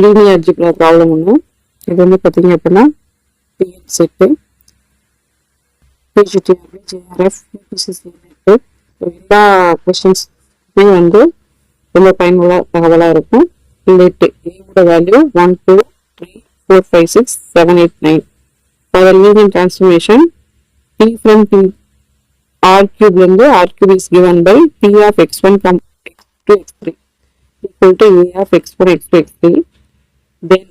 linear algebra problem ஒன்று. இது வந்து பார்த்தீங்க அப்படின்னா PN செட்டு PGT JRF எல்லா கொஸ்டின்ஸுமே வந்து ரொம்ப பயனுள்ள தகவலாக இருக்கும். லேட்டு ஏவோட value 1 2 3 4 5 6 7 8 9. For the linear transformation T from T R cube இருந்து R cube is given by P of x1 from x2 x3 equal to A of x1 x2 x3. Then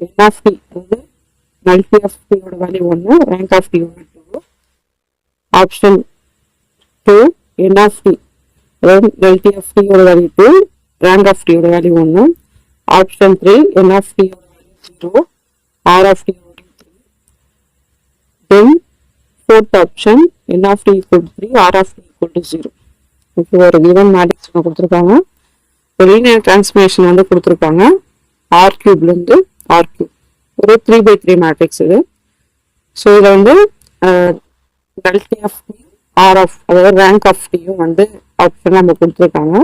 n of t அதாவது nullity of t ஓட value 1 rank of t ஓட 2. Option 2 n of t அதாவது nullity of t ஓட value 2 rank of t ஓட value 1. Option 3 n of t ஓட value 0 r of t ஓட 3. Then fourth option n of t equal to 3 r of t equal to 0. இப்போ ஒரு given matrix கொடுத்துருக்காங்க. ஒரு linear transformation வந்து கொடுத்துருக்காங்க. R cube இருந்து R cube ஒரு 3/3 மேட்ரிக்ஸ் இது. ஸோ இதில் வந்து nullity of t r of அதாவது rank of t வந்து ஆப்ஷன் நம்ம கொடுத்துருக்காங்க.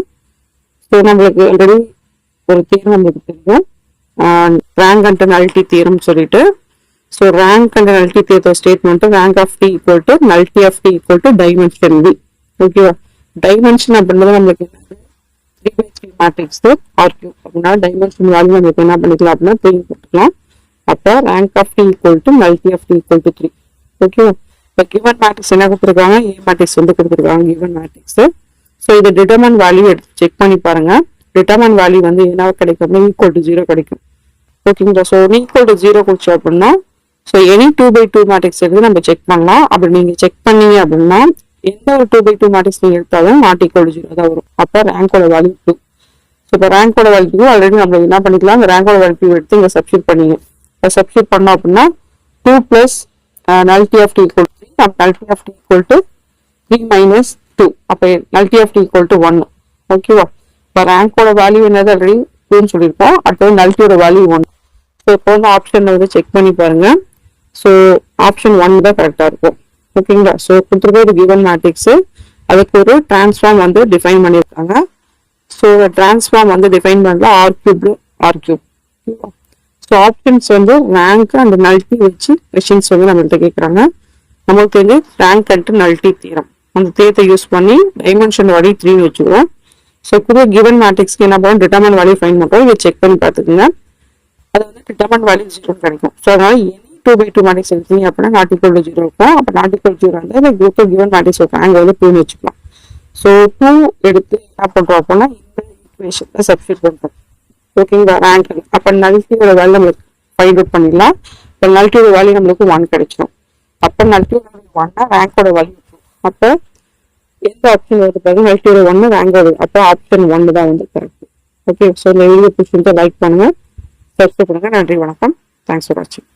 ஸோ நம்மளுக்கு ஆல்ரெடி ஒரு தியரம் நம்மளுக்கு தெரியும், ரேங்க் அண்ட் nullity தியரம் சொல்லிட்டு. ஸோ ரேங்க் அண்ட் nullity தியரத்தோட statement rank of T equal to nullity of t equal to dimension V. ஓகேவா? டைமென்ஷன் அப்படின்றது நம்மளுக்கு என்னது 3/3 மேட்ரிக்ஸ் ஆர் கியூப் அப்படின்னா டைமென்ஷன் வேல்யூ நம்மளுக்கு என்ன பண்ணிக்கலாம் அப்படின்னா 3 போட்டுக்கலாம். அப்போ rank of T equal to nullity of t equal to 3. ஓகேவா? இப்போ கிவன் மேட்ரிக்ஸ் என்ன கொடுத்துருக்காங்க, ஏ மேட்ரிக்ஸ் வந்து கொடுத்துருக்காங்க கிவன் மேட்ரிக்ஸ். ஸோ இது டிட்டர்மன் வேல்யூ எடுத்து செக் பண்ணி பாருங்க. டிட்டர்மன் வேல்யூ வந்து என்ன கிடைக்கும், ஈக்குவல் டு 0 கிடைக்கும். ஓகேங்களா? ஸோ ஈக்குவல் டு 0 கொடுத்தோம் அப்படின்னா ஸோ எனி 2/2 மேட்ரிக்ஸ் எடுத்து நம்ம செக் பண்ணலாம். அப்படி நீங்க செக் பண்ணீங்க அப்படின்னா எந்த ஒரு 2/2 மேட்ரிக்ஸ் நீங்க எடுத்தாலும் நாட் ஈக்குவல் டு 0 தான் வரும். அப்போ ரேங்கோட வேல்யூ 2. ஸோ இப்போ ரேங்கோட வேல்யூ ஆல்ரெடி நம்ம என்ன பண்ணிக்கலாம், அந்த ரேங்கோட வேல்யூ எடுத்து இங்கே சப்ஸ்டியூட் பண்ணீங்க. இப்போ சப்ஸ்டியூட் பண்ணோம் அப்படின்னா 2 + nullity of t equal to 3. nullity of t equal to 3 minus 2. அப்போ nullity of t equal to 1. ஓகேவா? இப்போ ரேங்கோட வேல்யூ என்னது ஆல்ரெடி 2ன்னு சொல்லியிருக்கோம். அடுத்தது nullity-யோட வேல்யூ 1. ஸோ இப்போ வந்து ஆப்ஷன் வந்து செக் பண்ணி பாருங்க. ஸோ ஆப்ஷன் 1 தான் கரெக்டாக இருக்கும். ஓகேங்களா? ஸோ கொடுத்துருக்க ஒரு கிவன் மேட்ரிக்ஸ், அதுக்கு ஒரு டிரான்ஸ்ஃபார்ம் வந்து டிஃபைன் பண்ணியிருக்காங்க. ஸோ டிரான்ஸ்ஃபார்ம் வந்து டிஃபைன் பண்ணல R cube R cube. So options வந்து ரேங்க் அண்ட் nullity வச்சு கொஸ்டின்ஸ் வந்து நம்மள்கிட்ட கேட்குறாங்க. நம்மளுக்கு வந்து ரேங்க் அண்ட் nullity தியரம், அந்த தியரத்தை யூஸ் பண்ணி டைமென்ஷன் வேல்யூ 3 வச்சுக்குவோம். ஸோ கூட கிவன் மேட்ரிக்ஸ்க்கு என்ன பண்ணுவோம், டிட்டர்மன் வேல்யூ ஃபைன் பண்ணுறோம். இதை செக் பண்ணி பார்த்துக்குங்க. அது வந்து டிட்டர்மன் வேல்யூ 0 கிடைக்கும். ஸோ அதனால எனி 2/2 மேட்ரிக்ஸ் எடுத்தீங்க அப்படின்னா நாட் ஈக்குவல் டு 0 இருக்கும். அப்போ நாட் ஈக்குவல் டு 0 வந்து குரூப் கிவன் மேட்ரிக்ஸ் இருக்கும், அங்கே வந்து 2 வச்சுக்கலாம். ஸோ 2 எடுத்து என்ன பண்ணுறோம் அப்படின்னா இந்த ஈக்குவேஷனை சப்ஸ்டியூட் பண்ணுறோம். ஓகேங்களா? ரேங்க் அப்போ nullity-யோட வேல்யூ நம்மளுக்கு ஃபைண்ட் அவுட் பண்ணிடலாம். இப்போ nullity-யோட வேல்யூ நம்மளுக்கு 1 கிடைச்சிடும். அப்போ nullity-யோட வேல்யூ 1னா ரேங்கோட வேல்யூ 2. அப்போ எந்த ஆப்ஷன் வருது பாருங்க, nullity-யோட 1 ரேங்க் வருது. அப்போ ஆப்ஷன் 1 தான் வந்து கரெக்ட். ஓகே. ஸோ இந்த வீடியோ பிடிச்சிருந்தா லைக் பண்ணுங்க, சப்ஸ்கிரைப் பண்ணுங்க. நன்றி, வணக்கம். தேங்க்ஸ் ஃபார் வாட்சிங்.